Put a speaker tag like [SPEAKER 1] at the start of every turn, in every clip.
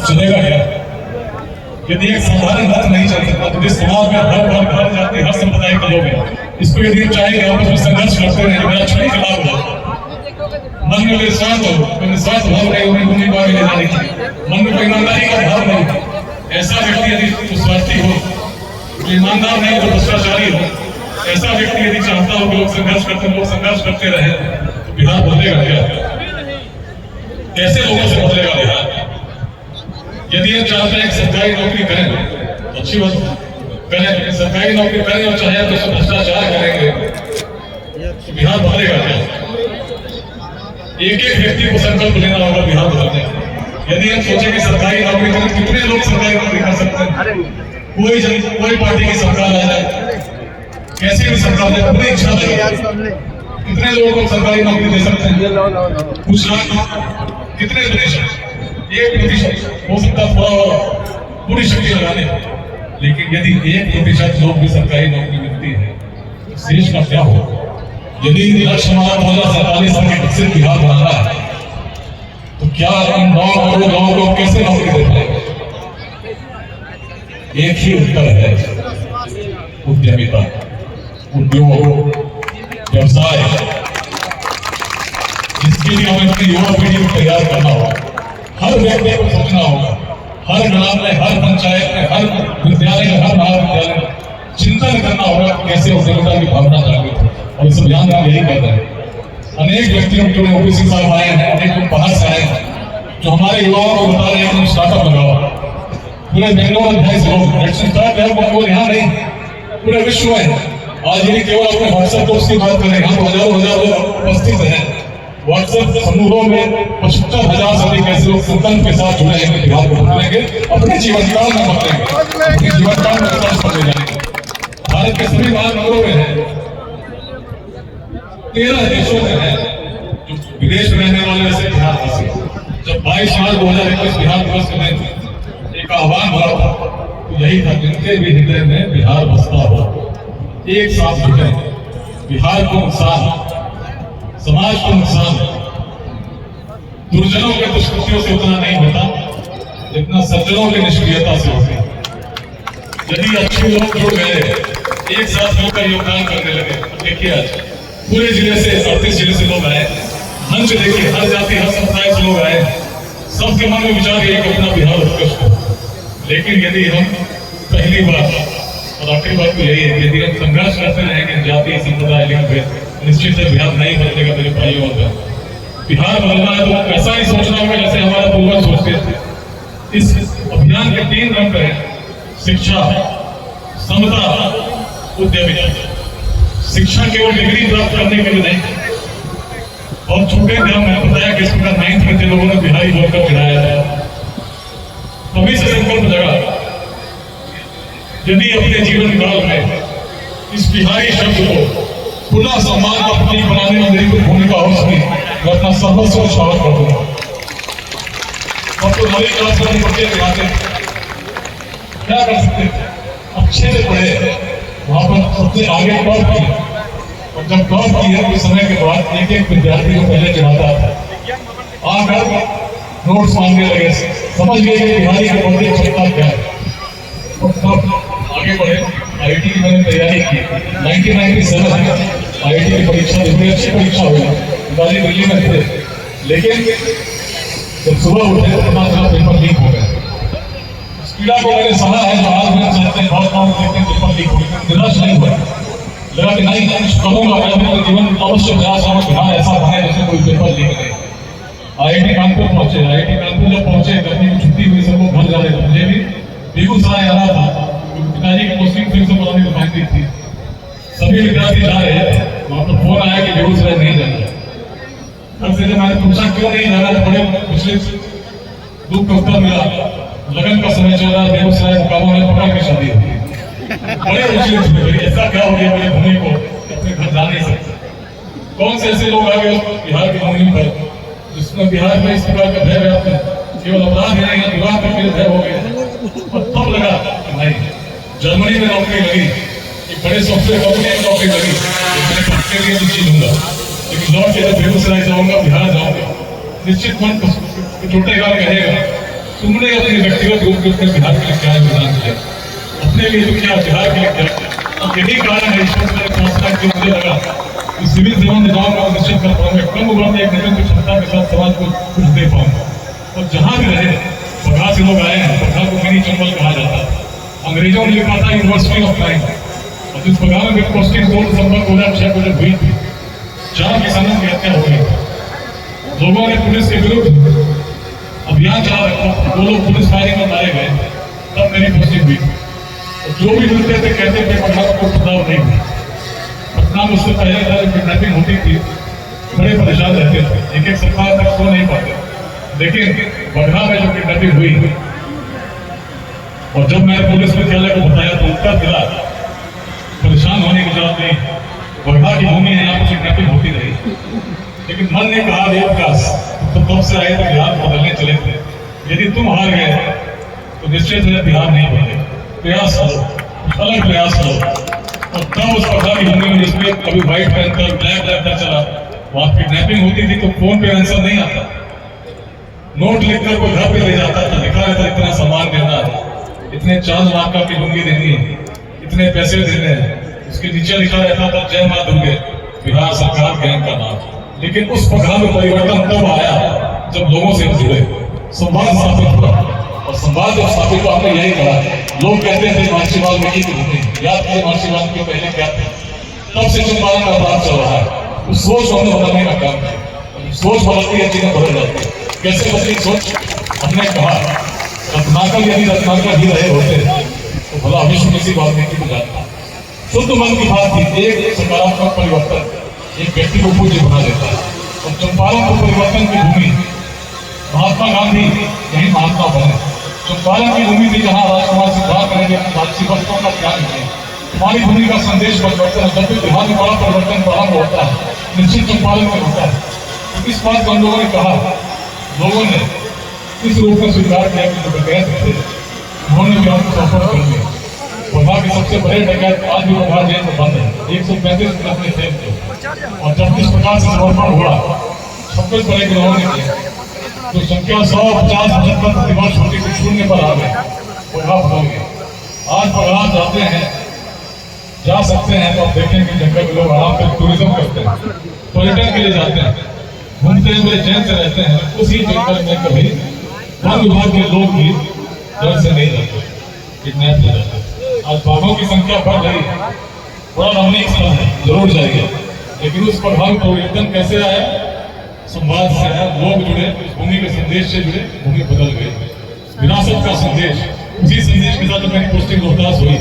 [SPEAKER 1] चलेगा क्या? यदि एक साधारण मत नहीं चल सकता तो इस समाज में हर घर जाति हर संप्रदाय के लोग हैं, इसको यदि चाहेंगे आपस में संघर्ष करते रहे, मेरा छड़ी का लाभ हो, मन में विश्वास हो, विश्वास भाव नहीं होगी भूमि को आगे ले जाने की, मन में कोई ईमानदारी का भाव नहीं, ऐसा व्यक्ति यदि स्वार्थी हो, ईमानदार नहीं तो भ्रष्टाचारी हो, ऐसा व्यक्ति यदि चाहता हो कि लोग संघर्ष करते रहे तो बिहार बदलेगा क्या? कैसे लोगों से बदलेगा बिहार? यदि हम चाहते हैं सरकारी नौकरी करें, अच्छी बात करें, लेकिन सरकारी नौकरी करें और चाहे तो भ्रष्टाचार करेंगे तो बिहार बदलेगा क्या? एक एक व्यक्ति को संकल्प लेना होगा बिहार बदलने का। यदि हम सोचें कि सरकारी नौकरी करें, कितने लोग सरकारी नौकरी कर सकते हैं? कोई पार्टी की सरकार आ जाए, कैसे भी सरकार है, अपनी इच्छा से कितने लोगों को सरकारी नौकरी दे सकते हैं? कुछ लाख, कितने प्रतिशत? 1% हो सकता थोड़ा पूरी शक्ति लगाने, लेकिन यदि 1% लोग भी सरकारी नौकरी मिलती है तो शेष का क्या हो? यदि लक्ष्य हमारा 2047 में विकसित बिहार बनता है तो क्या इन 9 करोड़ लोगों को कैसे नौकरी दे पाएंगे? एक ही उत्तर है, उद्यमिता, उद्योग, व्यवसाय, जिसके लिए हमें अपनी युवा पीढ़ी को तैयार करना होगा। हर व्यक्ति को सोचना होगा, हर ग्राम में, हर पंचायत में, हर विद्यालय में, हर महाविद्यालय में चिंतन करना होगा कैसे उद्यमिता की भावना जागृत हो। और इस अभियान में यही कर रहे हैं। अनेक व्यक्तियों के ओबीसी साहब आए हैं, अनेक लोग बाहर से आए हैं जो हमारे युवाओं को बता रहे हैं कि स्टार्टअप लगाओ। पूरे बेंगलोर में 2.5 यहाँ नहीं, पूरे विश्व में। आज यदि केवल अपने व्हाट्सएप ग्रुप्स की बात करें, हम हजारों लोग उपस्थित हैं। व्हाट्सएप समूहों में 75,000 से अधिक ऐसे लोग संकल्प के साथ जुड़े हैं कि बिहार को बदलेंगे, अपने जीवन काल में बदलेंगे, अपने जीवन काल में विकास करने जाएंगे। भारत के सभी महानगरों में है, 13 देशों में है जो विदेश में रहने वाले ऐसे बिहार वासी। जब 22 मार्च 2021 बिहार दिवस के दिन एक आह्वान हुआ था तो यही था, जिनके भी हृदय में बिहार बसता हो एक साथ जुटे। बिहार को नुकसान, समाज को नुकसान दुर्जनों के दुष्कृतियों से उतना नहीं होता जितना सज्जनों की निष्क्रियता से होती है। यदि अच्छे लोग जुड़ गए, एक साथ मिलकर योगदान करने लगे, देखिए आज पूरे जिले से 38 जिले से लोग आए, मंच देखिए, हर जाति हर संप्रदाय से लोग आए, सबके मन में विचार यही कि अपना बिहार उत्कृष्ट हो। लेकिन यदि हम पहली बार और आखिरी बात तो यही है, यदि हम संघर्ष करते रहेंगे जाति संप्रदाय लिंग भेद, निश्चित है बिहार नहीं बदलेगा। मेरे भाइयों और बहनों, बिहार बदलना है तो ऐसा ही सोचना होगा जैसे हमारा पूर्वज सोचते थे। इस अभियान के 3 रंग हैं, शिक्षा, समता, उद्यमिता। शिक्षा केवल डिग्री प्राप्त करने के लिए नहीं, और छोटे ग्राम में बताया कि इस प्रकार 9th में लोगों ने बिहारी बोलकर गिराया था। तभी से संकल्प जगा, यदि अपने जीवन काल में इस बिहारी शब्द को पुनः सम्मान का प्रतीक बनाने में मेरी कोई भूमिका हो सके, मैं अपना सर्वस्व उछावर कर दूंगा। अब तो नवी क्लास में बच्चे दिखाते क्या कर सकते, अच्छे से पढ़े, वहां पर सबसे आगे टॉप किया, और जब टॉप किया कुछ समय के बाद एक विद्यार्थी को पहले चढ़ाता था, आकर नोट्स मांगने लगे, समझ गए कि बिहारी के पढ़ने की क्षमता क्या है, और तब आगे बढ़े। आईआईटी की मैंने तैयारी की, 1997 आईआईटी की परीक्षा दी, अच्छी परीक्षा हुई, दिल्ली में थे। लेकिन जब सुबह उठे तो पता चला पेपर लीक हो गया। पीड़ा को मैंने सहा है, जो आज मैं चाहते हैं बहुत काम करते हैं, पेपर लीक हो गया, निराश नहीं हुआ, लगा कि नहीं कुछ करूंगा, मैं अपने जीवन अवश्य प्रयास करूंगा बिहार ऐसा बने जैसे कोई पेपर लीक नहीं। आईआईटी कानपुर पहुंचे, आईआईटी कानपुर जब पहुंचे, गर्मी की छुट्टी हुई, सब लोग घर जा रहे थे, मुझे भी बेगूसराय आना था, पिताजी की पोस्टिंग फिर से बनानी रुकाई थी। सभी विद्यार्थी जा रहे हैं, वहां पर फोन आया कि बेगूसराय नहीं जाना। घर से जब मैंने पूछा क्यों नहीं जाना, तो बड़े पिछले दुख का उत्तर मिला, लगन का समय चल रहा है, बेगूसराय मुकाबला में पकड़ की शादी होती है। बड़े विचलित हुए, ऐसा क्या हो गया मेरी भूमि को, अपने घर जा नहीं सकते। कौन से ऐसे लोग आ गए बिहार की भूमि पर जिसमें बिहार में इस प्रकार का भय व्याप्त है, केवल अपराध ही नहीं है, विवाह पर मेरे भय हो गए। और तब लगा नहीं, जर्मनी में नौकरी लगी, एक बड़े सॉफ्टवेयर कंपनी में नौकरी लगी, के लिए निश्चित लूंगा, लेकिन लौट के जब बेगूसराय जाऊंगा, बिहार जाऊंगा, निश्चित मन छूटेगा, कहेगा तुमने अपने व्यक्तिगत रूप में अपने बिहार के लिए क्या योगदान दिया, अपने लिए तो क्या, बिहार के लिए क्या। और यही कारण है ईश्वर का फैसला कि मुझे लगा कि सिविल सेवा निजाम को निश्चित कर पाऊंगा, कम उम्र में एक निरंतर क्षमता के साथ समाज को कुछ दे पाऊंगा। और जहां भी रहे, बघा से लोग आए हैं, बघा को मिनी चंबल कहा जाता है, अंग्रेजों ने लिखा था यूनिवर्सिटी ऑफ टाइम। और जिस बघा में पोस्टिंग 2 दिसंबर 2006 को जब हुई थी, 4 किसानों की हत्या हो गई। लोगों ने पुलिस के विरुद्ध अभियान चला रखा, 2 लोग पुलिस फायरिंग में मारे गए, तब मेरी पोस्टिंग हुई। जो भी मिलते थे कहते थे पटना को बदलाव नहीं हुआ। पटना में उससे पहले जब किडनैपिंग होती थी बड़े परेशान रहते थे, एक सरकार तक सो नहीं पाते। लेकिन बघा में जो किडनैपिंग हुई और जब मैं पुलिस मुख्यालय को बताया तो उत्तर मिला, परेशान होने की जरूरत नहीं, बघा की भूमि है, यहाँ पर किडनैपिंग होती रही। लेकिन मन ने कहा देवदास तो तब से आए तो बिहार बदलने चले थे, यदि तुम हार गए तो निश्चित है बिहार नहीं बदलेगा। प्रयास करो, अलग प्रयास करो। और तब उस बघा की भूमि में जिसमें कभी व्हाइट पैंथर ब्लैक पैंथर चला, वहां किडनैपिंग होती थी तो फोन पे आंसर नहीं आता, नोट लिखकर कोई घर पे ले जाता था, लिखा रहता इतना सामान देना है, इतने चांद मार्का की लुंगी देनी है, इतने पैसे देने हैं, उसके नीचे लिखा रहता था जय मां दुर्गे, बिहार सरकार गैंग का नाम। लेकिन उस बघा में परिवर्तन तब आया जब लोगों से जुड़े, संवाद स्थापित हुआ। और संवाद जब स्थापित हुआ, हमने यही कहा, लोग कहते थे महर्षि वाल्मीकि की भूमि, याद किए महर्षि वाल्मीकि पहले क्या थे, तब से चंपारण का अपराध चल रहा है। उस सोच हमने बदलने का काम किया, सोच बदलती है चीजें बदल जाती है। कैसे बदली सोच? हमने कहा रत्नाकर यदि रत्नाकर ही रहे होते तो भला विश्व किसी वाल्मीकि को जानता। शुद्ध मन की बात थी, एक सकारात्मक परिवर्तन एक व्यक्ति को पूज्य बना देता है। और चंपारण को परिवर्तन की भूमि, महात्मा गांधी यही महात्मा बने। चंपारण की भूमि थी जहां राजकुमार सिद्धार्थ करेंगे राजसी वस्तुओं का त्याग नहीं, तुम्हारी भूमि का संदेश परिवर्तन है। जब भी बिहार में बड़ा परिवर्तन प्रारंभ होता है, निश्चित चंपारण में होता है। तो इस बात को हम लोगों ने कहा, लोगों ने इस रूप में स्वीकार किया कि जो डकैत थे उन्होंने भी हमको सपोर्ट कर दिया। बघा के सबसे बड़े डकैत आज भी बघा जेल में बंद है, 135 अपने जेल थे। और जब इस प्रकार से समर्पण हुआ, 26 बड़े गिरोहों ने किया, तो संख्या 150-75 प्रतिवर्ष होती थी, शून्य पर आ गए, बघा हो गया। आज बघा जाते हैं, जा सकते हैं तो आप देखें कि जंगल में लोग आराम से टूरिज्म करते हैं, पर्यटन के लिए जाते हैं, घूमते हैं, बड़े चैन से रहते हैं। उसी जंगल में कभी वन विभाग के लोग भी डर से नहीं रहते, किडनैप हो जाते। आज बाघों की संख्या बढ़ रही है, बड़ा रमणीक स्थल है, जरूर जाइए। लेकिन उस प्रभाव परिवर्तन कैसे आया? संवाद से है, लोग जुड़े, भूमि के संदेश से जुड़े, भूमि बदल गई। विरासत का संदेश, उसी संदेश के साथ मेरी पोस्टिंग रोहतास हुई।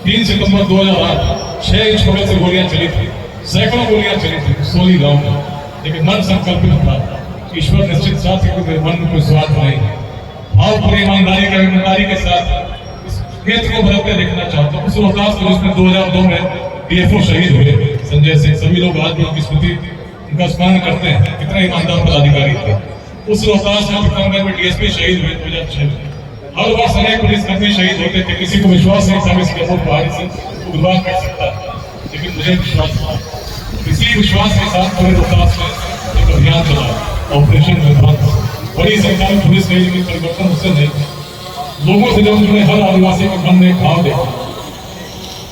[SPEAKER 1] 3 सितंबर 2008, 6 इंच बगल से गोलियां चली थी, सैकड़ों गोलियां चली थी सोली गांव में। लेकिन मन संकल्पित था, ईश्वर निश्चित साथ ही मेरे मन में कोई स्वार्थ नहीं है। भावपूर्ण ईमानदारी के साथ इस क्षेत्र को बदलते देखना चाहता हूँ। उस रोहतास को जिसमें 2002 में डीएफओ शहीद हुए संजय सिंह, सभी लोग आज भी उनकी स्मृति उनका स्मरण करते हैं, कितना ईमानदार पदाधिकारी थे। उस रोहतास में विक्रमगढ़ में डीएसपी शहीद हुए 2006 में। हर वर्ष अनेक पुलिसकर्मी शहीद होते थे, किसी को विश्वास नहीं था इस कपूर पहाड़ी से उद्धार कर सकता है, लेकिन मुझे विश्वास था। इसी विश्वास के साथ पूरे रोहतास में एक अभियान चला, ऑपरेशन विध्वंस। बड़ी संख्या में पुलिस गई, लेकिन परिवर्तन उससे नहीं। लोगों से जब उन्होंने हर आदिवासी के मन में भाव देखा,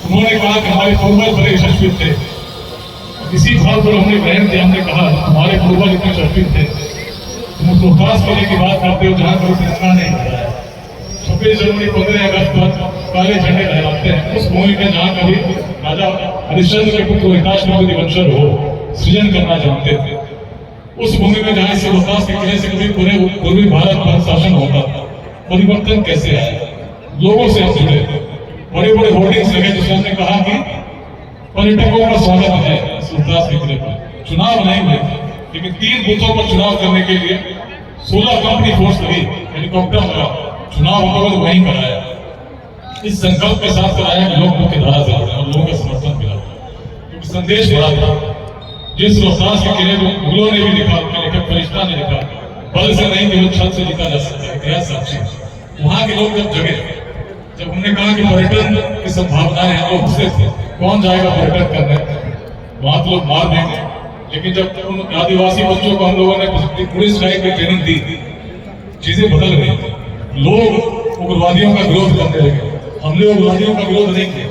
[SPEAKER 1] उन्होंने कहा कि हमारे पूर्वज बड़े यशस्वी थे। इसी भाव पर हमने ग्रहण किया, हमने कहा हमारे पूर्वज इतने यशस्वी थे, तुम रोहतास मेले की बात करते हो जहाँ कभी तिरंगा नहीं होता है। 26 जनवरी 15 अगस्त पर काले झंडे लहराते हैं उस भूमि में जहाँ कभी राजा हरिश्चंद्र के पुत्र हिताश्री वंशज हो सृजन करना जानते थे। उस भूमि में जहाँ से रोहतास के किले से कभी पूरे पूर्वी भारत पर शासन होता था। परिवर्तन कैसे आया? लोगों से हम जुड़े, बड़े बड़े होर्डिंग्स लगे जिसमें हमने कहा कि पर्यटकों का स्वागत है रोहतास के किले पर। चुनाव नहीं हुए, लेकिन 3 बूथों पर चुनाव करने के लिए 16 कंपनी फोर्स लगी, हेलीकॉप्टर लगा, चुनाव होगा तो वहीं कराया। इस संकल्प के साथ कराया कि लोग मुख्य धारा से जुड़े और लोगों का समर्थन मिला, क्योंकि संदेश बड़ा था। जिस रोहतास के किले को मुगलों ने भी लिखा, उनके लेखक फरिश्ता ने लिखा, बल से नहीं केवल छत से जीता जा सकता है, इतिहास साक्षी। वहां के लोग जब जगे, जब हमने कहा कि पर्यटन की संभावनाएं हैं, लोग घुसे थे, कौन जाएगा पर्यटन करने, वहां तो लोग मार देंगे। लेकिन जब उन आदिवासी बच्चों को हम लोगों ने पुलिस लाइन की ट्रेनिंग दी, चीजें बदल गई। लोग उग्रवादियों का विरोध करने लगे। हमने उग्रवादियों का विरोध नहीं किया,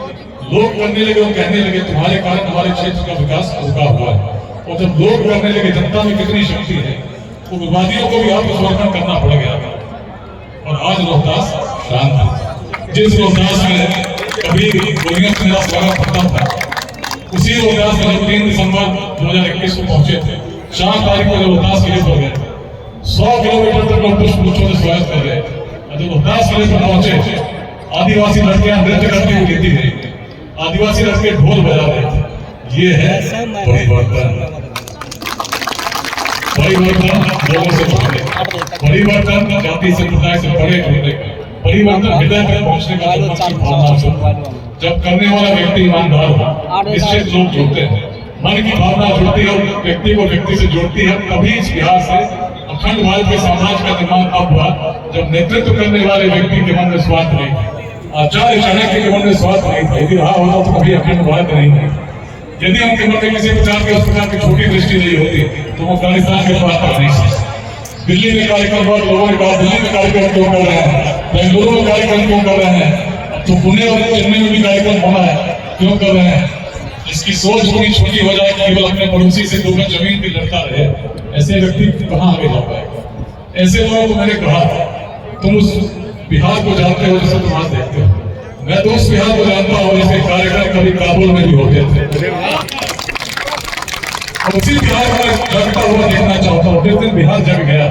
[SPEAKER 1] लोग करने लगे और कहने लगे तुम्हारे कारण हमारे क्षेत्र का विकास रुका हुआ है। और जब लोग करने लगे, जनता में कितनी शक्ति है, उग्रवादियों को भी आत्मसमर्पण करना पड़ गया। और आज रोहतास शांत है। जिस रोहतास में कभी गोलियों से मेरा स्वागत होता था, उसी रोहतास में जब 3 दिसंबर 2021 को पहुंचे थे, 4 तारीख को रोहतास किले पर गए, 100 किलोमीटर तक लोग पुष्पों से स्वागत कर रहे थे। जब रोहतास किले पर पहुंचे, आदिवासी लड़कियां नृत्य करती हुई दिखती गई, आदिवासी लड़के ढोल बजा रहे थे। ये है परिवर्तन। परिवर्तन लोगों से जुड़ने का, परिवर्तन जाति संप्रदाय से बड़े जुड़ने का, परिवर्तन हृदय तक पहुंचने का भावना से। जब करने वाला व्यक्ति ईमानदार हो, निश्चित लोग जुड़ते हैं। मन की भावना जुड़ती है, व्यक्ति को व्यक्ति से जोड़ती है। कभी इस बिहार से अखंड भारत के समाज का निर्माण तब हुआ जब नेतृत्व करने वाले व्यक्ति के मन में स्वार्थ नहीं था, आचार्य चाणक्य के मन में स्वार्थ नहीं था। यदि रहा होता तो कभी अखंड भारत नहीं है। यदि हम मन में किसी प्रकार के उस प्रकार की छोटी दृष्टि नहीं होती तो वो अफगानिस्तान के पास तक नहीं सकते। दिल्ली में कार्यक्रम बहुत लोगों ने कहा दिल्ली में कार्यक्रम क्यों कर रहे हैं, बेंगलुरु में कार्यक्रम क्यों कर रहे हैं, तो पुणे और चेन्नई में भी कार्यक्रम होना है, क्यों कर रहे हैं। इसकी सोच इतनी छोटी हो जाए कि केवल अपने पड़ोसी से 2 गज जमीन पे लड़ता रहे, ऐसे व्यक्ति कहाँ आगे जा पाएगा। ऐसे लोगों को मैंने कहा तुम उस बिहार को जानते हो जिसे तुम आज देखते हो, मैं तो उस बिहार को जानता हूँ जिसके कार्यक्रम कभी काबुल में भी होते थे। उसी बिहार को जगता हुआ देखना चाहता हूँ। जिस दिन बिहार जग गया,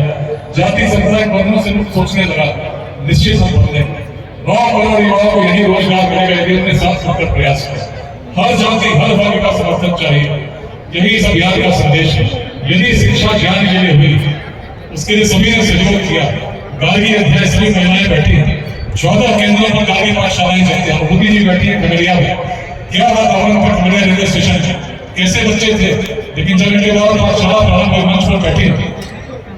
[SPEAKER 1] जाति संप्रदाय वर्णों से मुक्त सोचने लगा, निश्चित हम बदलेंगे। 9 करोड़ युवाओं को यही रोजगार मिलेगा यदि हमने साथ मिलकर प्रयास किया। हर जाति हर वर्ग का समर्थन चाहिए, यही इस अभियान का संदेश है। यदि शिक्षा ज्ञान के लिए हुई, उसके लिए सभी ने सहयोग किया। गार्गी अध्याय सभी महिलाएं बैठी हैं, 14 केंद्रों पर गार्गी पाठशालाएं चलती हैं। मोदी जी बैठी है खगड़िया में। क्या वातावरण पर खगड़िया रेलवे स्टेशन है, कैसे बच्चे थे, लेकिन जब इनके द्वारा पाठशाला प्रारंभ मंच पर बैठी है,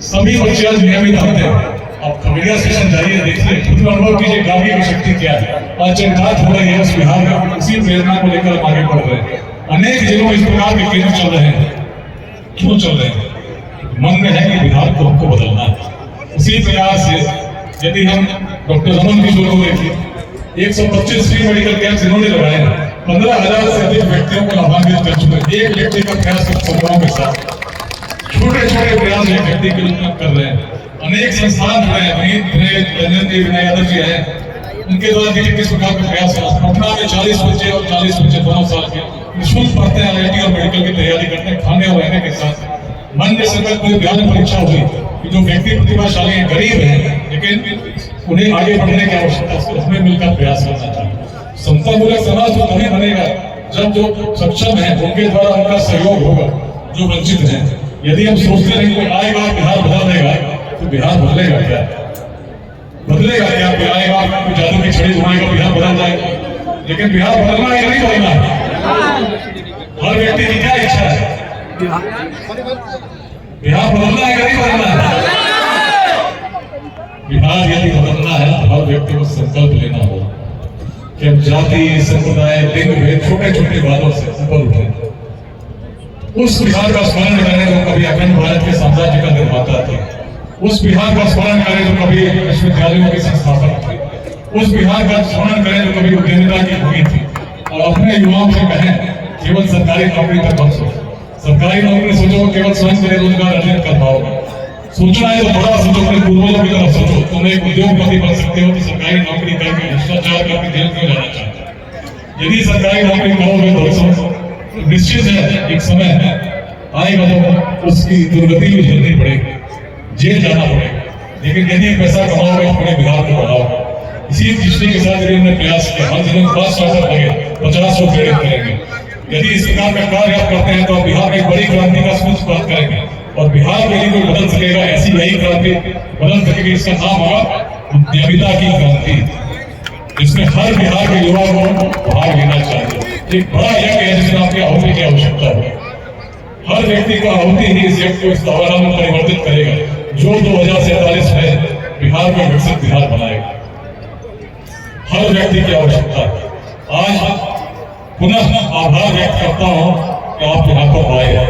[SPEAKER 1] सभी बच्चे आज नियमित आते हैं। अब खगड़िया स्टेशन जाइए, देखिए, खुद अनुभव कीजिए गार्गी की शक्ति क्या है। आज चरितार्थ हो रही है उस बिहार में, उसी प्रेरणा को लेकर आगे बढ़ रहे हैं। अनेक जिलों में इस प्रकार के केंद्र चल रहे हैं। क्यों चल रहे हैं? मन में है कि बिहार को हमको बदलना है। उसी प्रकार से यदि हम डॉक्टर रमन किशोर को देखिए, 125 फ्री मेडिकल कैंप इन्होंने लगाए हैं, 15,000 से अधिक व्यक्तियों को लाभान्वित कर चुके हैं। एक व्यक्ति का प्रयास संस्थाओं के साथ छोटे छोटे प्रयास एक व्यक्ति के रूप में कर रहे हैं। अनेक संस्थान जुड़े हैं, रंजन देव यादव जी हैं, उनके द्वारा देखिए किस प्रकार का प्रयास है। पटना में 40 बच्चे और 40 बच्चे 2 साल के निःशुल्क पढ़ते हैं, IIT और मेडिकल की तैयारी करते हैं, खाने और रहने के साथ। मन में संकल्प हुई, ध्यान परीक्षा हुई कि जो व्यक्ति प्रतिभाशाली हैं, गरीब हैं, लेकिन उन्हें आगे बढ़ने की आवश्यकता है, उसमें मिलकर प्रयास करना चाहिए। समतामूलक समाज तो तभी बनेगा जब जो सक्षम है उनके द्वारा उनका सहयोग होगा, जो वंचित हैं। यदि हम सोचते रहेंगे कोई आएगा बिहार बदल देगा, तो बिहार बदलेगा क्या? बदलेगा क्या? कोई आएगा कोई जादू की छड़ी घुमाएगा, बिहार बदल जाएगा। लेकिन बिहार बदलना है या नहीं बदलना है? हर व्यक्ति की क्या इच्छा है? बिहार बदलना है या नहीं बदलना है? बिहार यदि बदलना है तो हर व्यक्ति को संकल्प लेना होगा कि हम जाति संप्रदाय लिंग भेद छोटे छोटे बातों से ऊपर उठे। उस बिहार का स्मरण करें जो कभी अखंड भारत के साम्राज्य का निर्माता थे, उस बिहार का स्मरण करें जो कभी विश्वविद्यालयों के संस्थापक थे, उस बिहार का स्मरण करें जो कभी उद्यमिता की भूमि थी। और अपने युवाओं से कहें केवल सरकारी नौकरी तक मत सोचो, सरकारी नौकरी सोचो केवल स्वयं के लिए रोजगार अर्जित कर पाओगे। सोचना है तो बड़ा सोचो, अपने पूर्वजों की तरफ सोचो। तुम एक उद्योगपति बन सकते हो तो सरकारी नौकरी करके भ्रष्टाचार करके जेल क्यों जाना चाहते हो? यदि सरकारी नौकरी करोगे तो निश्चित है एक समय आएगा जब उसकी दुर्गति भी झेलनी पड़ेगी, जेल जाना पड़ेगा। लेकिन यदि पैसा कमाओगे तो अपने बिहार को बढ़ाओगे। इसी दृष्टि के साथ यदि हमने प्रयास किया, हर जिले में 5 स्टार्टअप लगे, 50 लोग प्रेरित करेंगे। यदि इस प्रकार का कार्य आप करते हैं तो आप बिहार में एक बड़ी क्रांति का सूच प्राप्त करेंगे। और बिहार के लिए कोई बदल सकेगा, ऐसी नई क्रांति बदल सकेगी, इसका नाम होगा उद्यमिता की क्रांति, जिसमें हर बिहार के युवा को भाग लेना चाहिए। एक बड़ा यज्ञ है जिसमें आपकी आहुति की आवश्यकता है। हर व्यक्ति का आहुति ही इस यज्ञ को इस धारणा में परिवर्तित करेगा जो 2047 में बिहार को विकसित बिहार बनाएगा। हर व्यक्ति की आवश्यकता है। आज पुनः आभार व्यक्त करता हूँ कि आप यहाँ पर आए।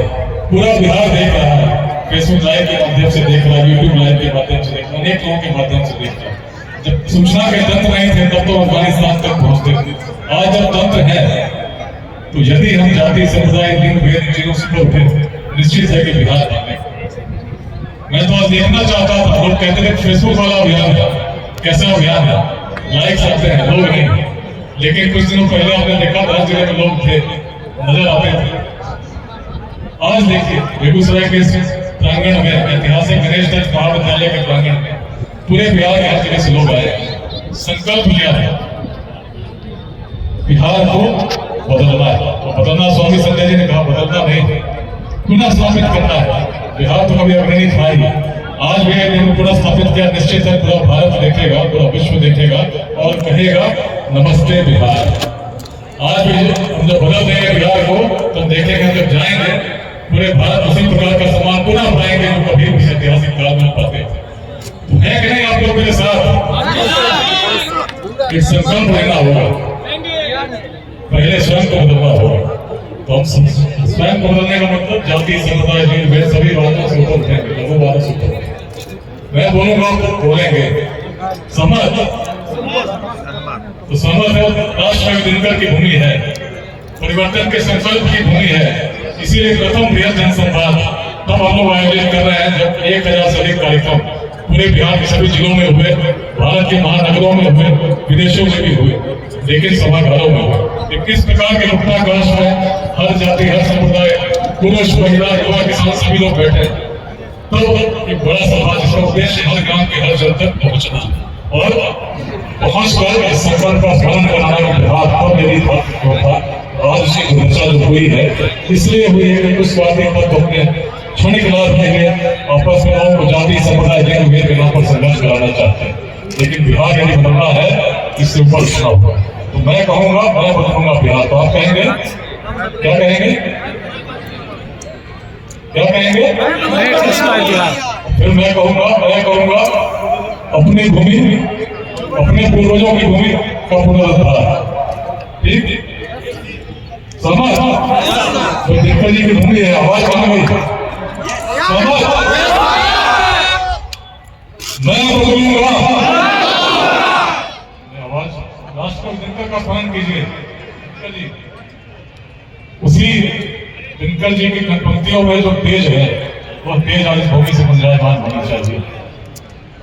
[SPEAKER 1] पूरा बिहार देख रहा है, फेसबुक लाइव के माध्यम से देख रहा है, यूट्यूब लाइव के माध्यम से देख रहा है, अनेक लोगों के माध्यम से देख रहा है। जब सूचना के तंत्र नहीं थे तब तो अफगानिस्तान तक पहुंचते थे। आज जब तंत्र है तो यदि हम जाति समुदाय लिंग भेद चीजों से उठे निश्चित है कि बिहार बने। मैं तो आज देखना चाहता था, लोग कहते थे फेसबुक वाला अभियान है, कैसा अभियान है, लाइक्स आते हैं, लोग नहीं। लेकिन कुछ दिनों पहले आपने देखा था जिले में लोग थे, नजर आते थे। आज देखिए बेगूसराय के प्रांगण में, ऐतिहासिक गणेश दत्त महाविद्यालय के प्रांगण में पूरे बिहार के हर जिले से लोग आए, संकल्प लिया है बिहार को बदलना है। तो बदलना, स्वामी संजय जी ने कहा, बदलना नहीं, पुनः स्थापित करना है। बिहार तो कभी अग्रणी था ही, आज भी पुनः स्थापित किया, निश्चित है पूरा भारत देखेगा, पूरा विश्व देखेगा और कहेगा नमस्ते बिहार। आज भी हम जब बदल देंगे बिहार को तो देखेंगे, जब जाएंगे पूरे भारत उसी प्रकार का सम्मान पुनः पाएंगे जो कभी उस ऐतिहासिक काल में पाते थे। तो है कि नहीं आप लोग मेरे साथ? एक संकल्प लेना होगा, पहले स्वयं को बदलना होगा। तो हम स्वयं को बदलने का मतलब जाति समुदाय लिंग भेद सभी बातों से ऊपर उठेंगे, लोगों बातों से ऊपर। मैं बोलूंगा तो बोलेंगे समझ, तो समझ है राष्ट्रकवि दिनकर की भूमि है, परिवर्तन के संकल्प की भूमि है। इसीलिए प्रथम बृहद जनसंवाद तब हम लोग आयोजित कर रहे हैं जब 1000 से अधिक कार्यक्रम पूरे बिहार के सभी जिलों में हुए, भारत के महानगरों में हुए, विदेशों में भी हुए, लेकिन सभागारों में हुए। किस प्रकार के मुक्ताकाश में हर जाति हर समुदाय, पुरुष महिला युवा किसान सभी लोग बैठे, तो एक बड़ा सभा जिसका उद्देश्य हर गांव के हर जन तक पहुंचना और पहुंचकर इस संकल्प का पालन कराना। बिहार तब मेरी बात आज उसकी घोषणा जो हुई है इसलिए हुई है कि कुछ बातें पर तो अपने क्षणिक लाभ के लिए आपस में लोगों को जाति समुदाय लिंग भेद के नाम पर संघर्ष कराना चाहते हैं, लेकिन बिहार यदि बदलना है इससे ऊपर उठना होगा। तो मैं कहूंगा, मैं बदलूंगा बिहार। तो आप कहेंगे क्या कहेंगे? क्या कहेंगे? फिर मैं कहूंगा अपनी भूमि, अपने पूर्वजों की भूमि का पुनरुद्धार। ठीक समझ, तो दिनकर जी की भूमि है, आवाज कहां गई? समझ, मैं बदलूंगा, आवाज राष्ट्रकवि दिनकर का स्मरण कीजिए। उसी दिनकर जी की पंक्तियों में जो तेज है वो तेज आज भूमि से गुंजायमान होना चाहिए।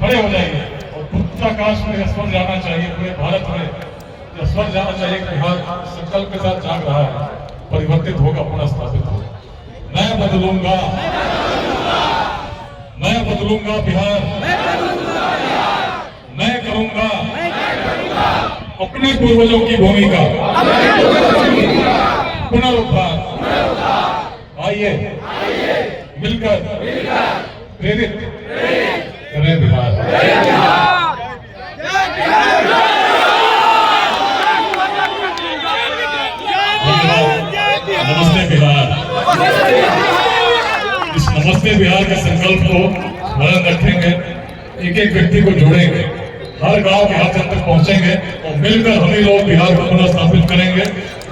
[SPEAKER 1] खड़े हो जाइए और पुष्टाकाश में स्वर जाना चाहिए, पूरे भारत में स्वर जाना चाहिए कि बिहार संकल्प के साथ जाग रहा है, परिवर्तित होगा, पुनः स्थापित होगा। मैं बदलूंगा, मैं बदलूंगा बिहार, मैं करूंगा अपने पूर्वजों की भूमिका पुनरुद्धार। आइए मिलकर प्रेरित करें बिहार। नमस्ते बिहार। इस नमस्ते बिहार के संकल्प को स्मरण रखेंगे, एक एक व्यक्ति को जोड़ेंगे, हर गांव के हर जन तक पहुंचेंगे और मिलकर हम ही लोग बिहार को पुनः स्थापित करेंगे।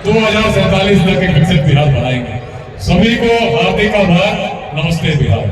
[SPEAKER 1] 2047 तक एक विकसित बिहार बनाएंगे। सभी को हार्दिक आभार। नमस्ते बिहार।